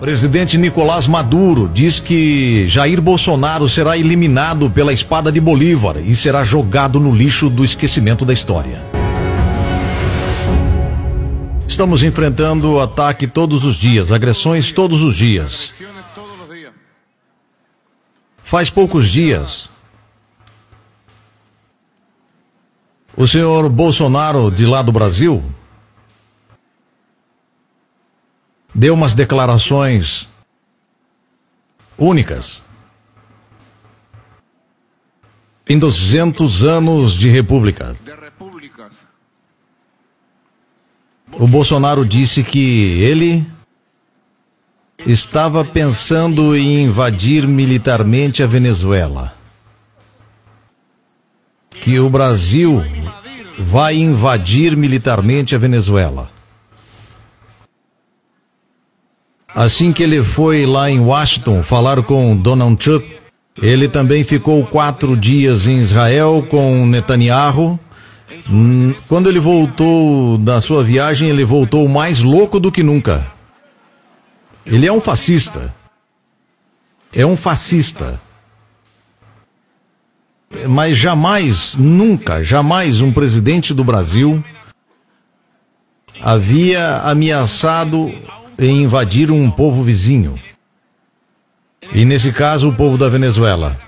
Presidente Nicolás Maduro diz que Jair Bolsonaro será eliminado pela espada de Bolívar e será jogado no lixo do esquecimento da história. Estamos enfrentando ataque todos os dias, agressões todos os dias. Faz poucos dias, o senhor Bolsonaro, de lá do Brasil, deu umas declarações únicas. Em 200 anos de república, o Bolsonaro disse que ele estava pensando em invadir militarmente a Venezuela. Que o Brasil vai invadir militarmente a Venezuela. Assim que ele foi lá em Washington falar com Donald Trump, ele também ficou 4 dias em Israel com Netanyahu. Quando ele voltou da sua viagem, ele voltou mais louco do que nunca. Ele é um fascista. É um fascista. Mas jamais, nunca, jamais um presidente do Brasil havia ameaçado em invadir um povo vizinho. E nesse caso, o povo da Venezuela.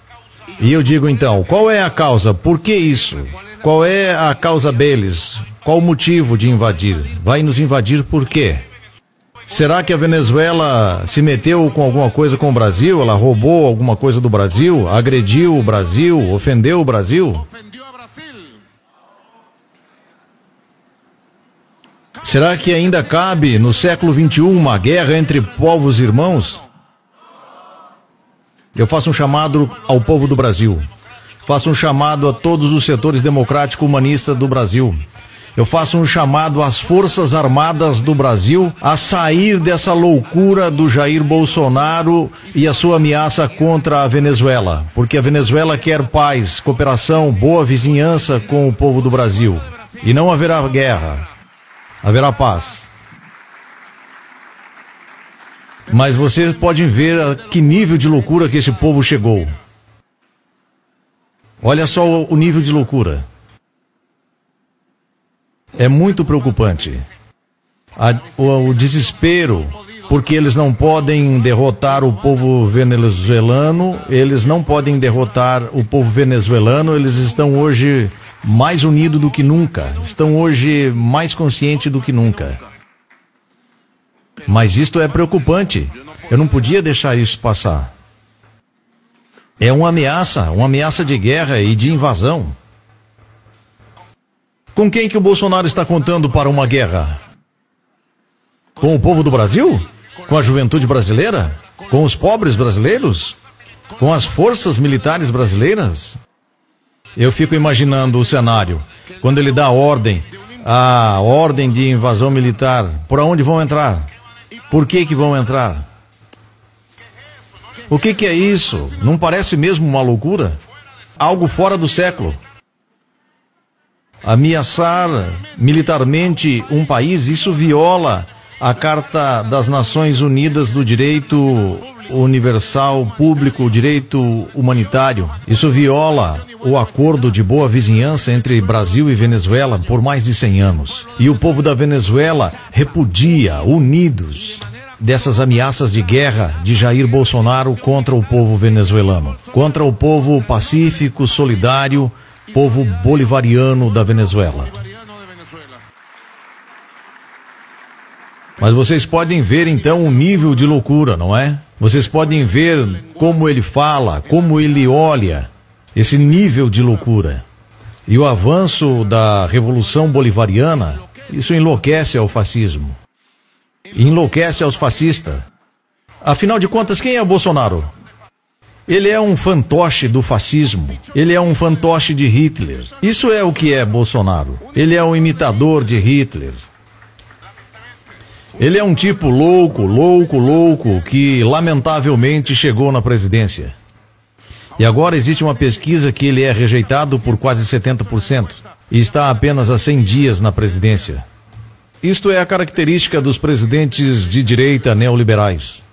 E eu digo então, qual é a causa? Por que isso? Qual é a causa deles? Qual o motivo de invadir? Vai nos invadir por quê? Será que a Venezuela se meteu com alguma coisa com o Brasil? Ela roubou alguma coisa do Brasil? Agrediu o Brasil? Ofendeu o Brasil? Será que ainda cabe no século XXI uma guerra entre povos irmãos? Eu faço um chamado ao povo do Brasil. Faço um chamado a todos os setores democrático-humanistas do Brasil. Eu faço um chamado às Forças Armadas do Brasil a sair dessa loucura do Jair Bolsonaro e a sua ameaça contra a Venezuela. Porque a Venezuela quer paz, cooperação, boa vizinhança com o povo do Brasil. E não haverá guerra. Haverá paz. Mas vocês podem ver a que nível de loucura que esse povo chegou. Olha só o nível de loucura. É muito preocupante. O desespero, porque eles não podem derrotar o povo venezuelano, eles não podem derrotar o povo venezuelano, eles estão hoje mais unidos do que nunca, estão hoje mais conscientes do que nunca. Mas isto é preocupante. Eu não podia deixar isso passar. É uma ameaça de guerra e de invasão. Com quem que o Bolsonaro está contando para uma guerra? Com o povo do Brasil? Com a juventude brasileira? Com os pobres brasileiros? Com as forças militares brasileiras? Eu fico imaginando o cenário. Quando ele dá a ordem de invasão militar, por onde vão entrar? Por que vão entrar? O que é isso? Não parece mesmo uma loucura? Algo fora do século. Ameaçar militarmente um país, isso viola a Carta das Nações Unidas do Direito Universal Público, o direito humanitário. Isso viola o acordo de boa vizinhança entre Brasil e Venezuela por mais de 100 anos. E o povo da Venezuela repudia, unidos, dessas ameaças de guerra de Jair Bolsonaro contra o povo venezuelano, contra o povo pacífico, solidário, povo bolivariano da Venezuela. Mas vocês podem ver então o nível de loucura, não é? Vocês podem ver como ele fala, como ele olha, esse nível de loucura. E o avanço da Revolução Bolivariana, isso enlouquece ao fascismo. Enlouquece aos fascistas. Afinal de contas, quem é o Bolsonaro? Ele é um fantoche do fascismo. Ele é um fantoche de Hitler. Isso é o que é Bolsonaro. Ele é um imitador de Hitler. Ele é um tipo louco, que lamentavelmente chegou na presidência. E agora existe uma pesquisa que ele é rejeitado por quase 70% e está apenas há 100 dias na presidência. Isto é a característica dos presidentes de direita neoliberais.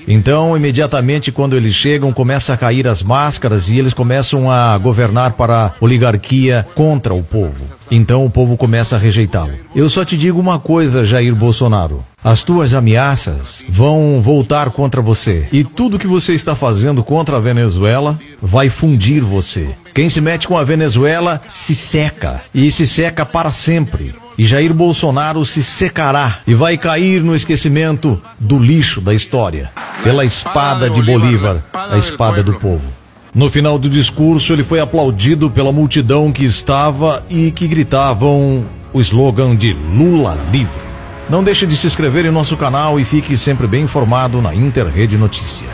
Então, imediatamente quando eles chegam, começa a cair as máscaras e eles começam a governar para a oligarquia contra o povo. Então o povo começa a rejeitá-lo. Eu só te digo uma coisa, Jair Bolsonaro. As tuas ameaças vão voltar contra você. E tudo que você está fazendo contra a Venezuela vai fundir você. Quem se mete com a Venezuela se seca. E se seca para sempre. E Jair Bolsonaro se secará e vai cair no esquecimento do lixo da história. Pela espada de Bolívar, a espada do povo. No final do discurso, ele foi aplaudido pela multidão que estava e que gritavam o slogan de Lula livre. Não deixe de se inscrever em nosso canal e fique sempre bem informado na Interrede Notícia.